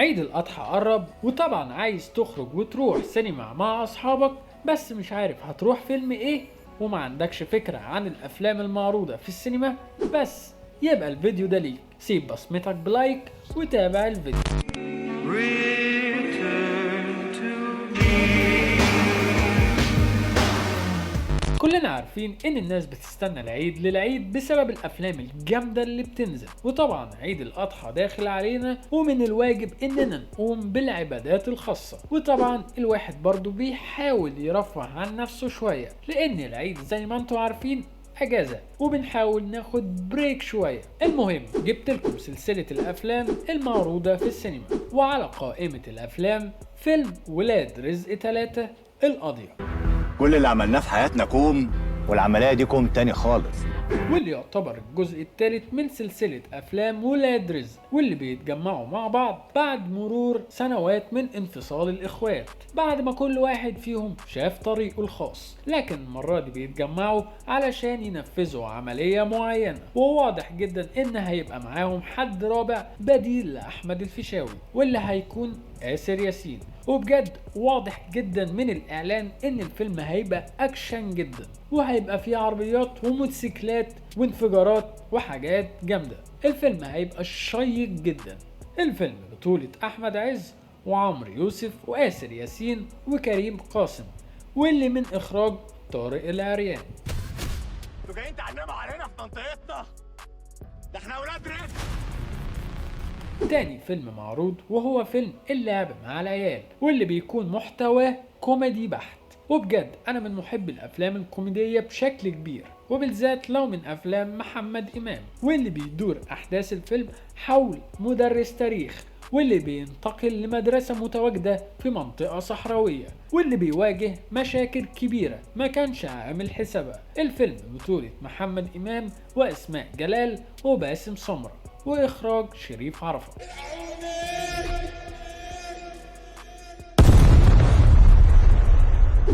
عيد الأضحى قرب، وطبعا عايز تخرج وتروح سينما مع أصحابك، بس مش عارف هتروح فيلم إيه وما عندكش فكرة عن الأفلام المعروضة في السينما. بس يبقى الفيديو ده ليك، سيب بصمتك بلايك وتابع الفيديو. كلنا عارفين ان الناس بتستنى العيد للعيد بسبب الافلام الجامدة اللي بتنزل، وطبعا عيد الاضحى داخل علينا ومن الواجب اننا نقوم بالعبادات الخاصة، وطبعا الواحد برضو بيحاول يرفه عن نفسه شوية لان العيد زي ما انتوا عارفين اجازة، وبنحاول ناخد بريك شوية. المهم جبت لكم سلسلة الافلام المعروضة في السينما، وعلى قائمة الافلام فيلم ولاد رزق 3 القضية، كل اللي عملناه في حياتنا كوم، والعملية دي كوم تاني خالص، واللي يعتبر الجزء الثالث من سلسلة أفلام ولاد رزق، واللي بيتجمعوا مع بعض بعد مرور سنوات من انفصال الإخوات، بعد ما كل واحد فيهم شاف طريقه الخاص، لكن المرة دي بيتجمعوا علشان ينفذوا عملية معينة، وواضح جدا إن هيبقى معاهم حد رابع بديل لأحمد الفيشاوي، واللي هيكون آسر ياسين. وبجد واضح جدا من الإعلان إن الفيلم هيبقى أكشن جدا، وهيبقى فيه عربيات وموتوسيكلات وانفجارات وحاجات جامدة. الفيلم هيبقى شيق جدا. الفيلم بطولة أحمد عز وعمرو يوسف وآسر ياسين وكريم قاسم، واللي من إخراج طارق العريان. انتوا جايين تعلموا علينا في منطقتنا؟ ده احنا اولاد رزق. تاني فيلم معروض وهو فيلم اللعب مع العيال، واللي بيكون محتواه كوميدي بحت، وبجد انا من محب الافلام الكوميدية بشكل كبير، وبالذات لو من افلام محمد امام، واللي بيدور احداث الفيلم حول مدرس تاريخ واللي بينتقل لمدرسة متواجدة في منطقة صحراوية، واللي بيواجه مشاكل كبيرة ما كانش عامل حسابها. الفيلم بطولة محمد إمام وإسماء جلال وباسم سمرة، وإخراج شريف عرفة.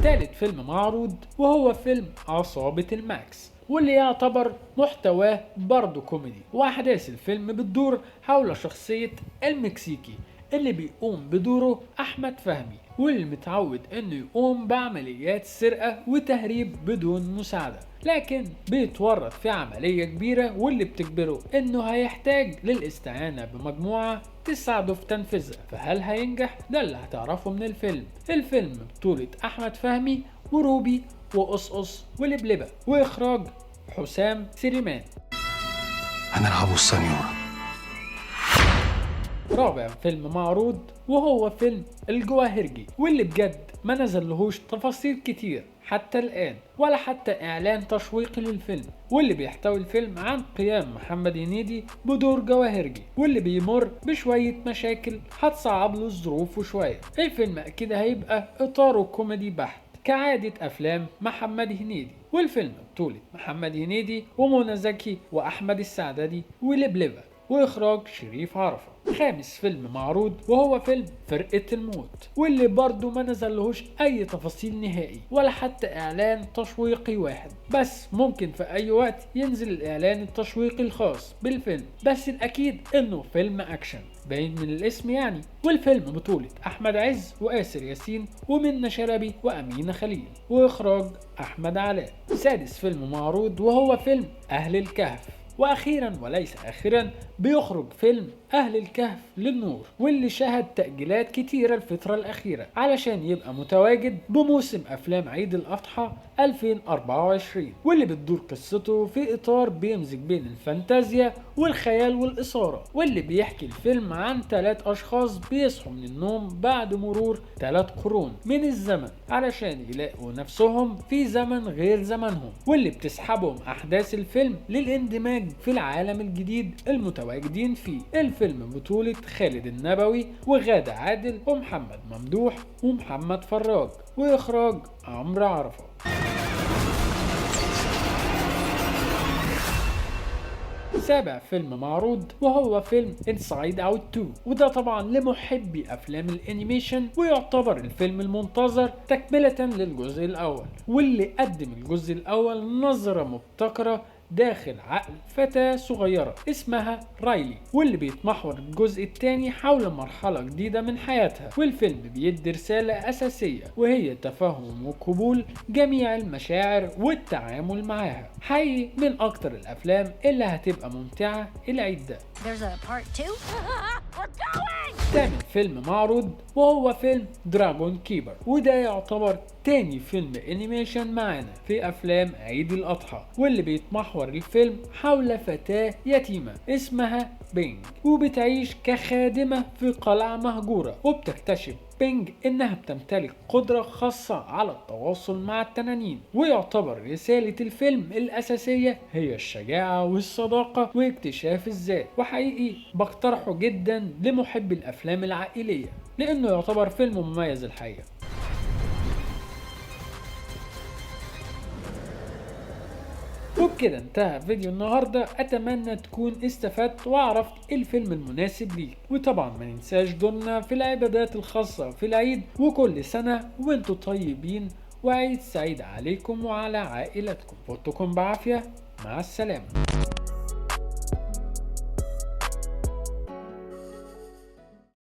تالت فيلم معروض وهو فيلم عصابة الماكس، واللي يعتبر محتواه برضه كوميدي، واحداث الفيلم بتدور حول شخصية المكسيكي اللي بيقوم بدوره احمد فهمي، واللي متعود انه يقوم بعمليات سرقة وتهريب بدون مساعدة، لكن بيتورط في عملية كبيرة واللي بتجبره انه هيحتاج للاستعانة بمجموعة تساعده في تنفيذها. فهل هينجح؟ ده اللي هتعرفه من الفيلم. الفيلم بطولة احمد فهمي وروبي وقصقص ولبلبة، واخراج حسام سليمان. هنلعبوا السنيورة. رابع فيلم معروض وهو فيلم الجواهرجي، واللي بجد ما نزلهوش تفاصيل كتير حتى الآن، ولا حتى إعلان تشويقي للفيلم، واللي بيحتوي الفيلم عن قيام محمد هنيدي بدور جواهرجي، واللي بيمر بشوية مشاكل هتصعب له ظروفه شوية. الفيلم أكيد هيبقى إطاره كوميدي بحت كعادة أفلام محمد هنيدي، والفيلم بطولة محمد هنيدي ومنى زكي وأحمد السعددي ولبلبة، وإخراج شريف عرفة. خامس فيلم معروض وهو فيلم فرقة الموت، واللي برضه ما نزلهوش أي تفاصيل نهائي ولا حتى إعلان تشويقي واحد، بس ممكن في أي وقت ينزل الإعلان التشويقي الخاص بالفيلم، بس الأكيد إنه فيلم أكشن باين من الاسم يعني. والفيلم بطولة أحمد عز وآسر ياسين ومنى شلبي وأمينة خليل، وإخراج أحمد علاء. سادس فيلم معروض وهو فيلم أهل الكهف، واخيرا وليس اخرا بيخرج فيلم اهل الكهف للنور، واللي شهد تأجيلات كتيرة الفترة الاخيرة علشان يبقى متواجد بموسم افلام عيد الاضحى 2024، واللي بتدور قصته في اطار بيمزج بين الفانتازيا والخيال والاثارة، واللي بيحكي الفيلم عن 3 اشخاص بيصحوا من النوم بعد مرور 3 قرون من الزمن علشان يلاقوا نفسهم في زمن غير زمنهم، واللي بتسحبهم احداث الفيلم للاندماج في العالم الجديد المتواجدين فيه. الفيلم بطولة خالد النبوي وغادة عادل ومحمد ممدوح ومحمد فراج، وإخراج عمرو عرفة. سابع فيلم معروض وهو فيلم انسايد اوت 2، وده طبعا لمحبي افلام الانيميشن، ويعتبر الفيلم المنتظر تكملة للجزء الاول، واللي قدم الجزء الاول نظرة مبتكرة داخل عقل فتاة صغيرة اسمها رايلي، واللي بيتمحور الجزء الثاني حول مرحلة جديدة من حياتها. والفيلم بيدي رسالة أساسية وهي تفهم وقبول جميع المشاعر والتعامل معاها. حقيقي من أكتر الأفلام اللي هتبقى ممتعة العيد ده. There's a part 2? We're going! تاني فيلم معروض وهو فيلم دراجون كيبر، وده يعتبر تاني فيلم انيميشن معانا في افلام عيد الاضحى، واللي بيتمحور الفيلم حول فتاة يتيمة اسمها بينج، وبتعيش كخادمة في قلعة مهجورة. وبتكتشف بينج انها بتمتلك قدرة خاصة على التواصل مع التنانين. ويعتبر رسالة الفيلم الاساسية هي الشجاعة والصداقة واكتشاف الذات. وحقيقي بقترحه جدا لمحبي الافلام العائلية لانه يعتبر فيلم مميز الحقيقة. وبكده انتهى فيديو النهاردة. اتمنى تكون استفدت وعرفت ايه الفيلم المناسب ليك. وطبعا ما ننساش دورنا في العبادات الخاصة في العيد. وكل سنة وانتم طيبين وعيد سعيد عليكم وعلى عائلتكم. فوتكم بعافية. مع السلامة.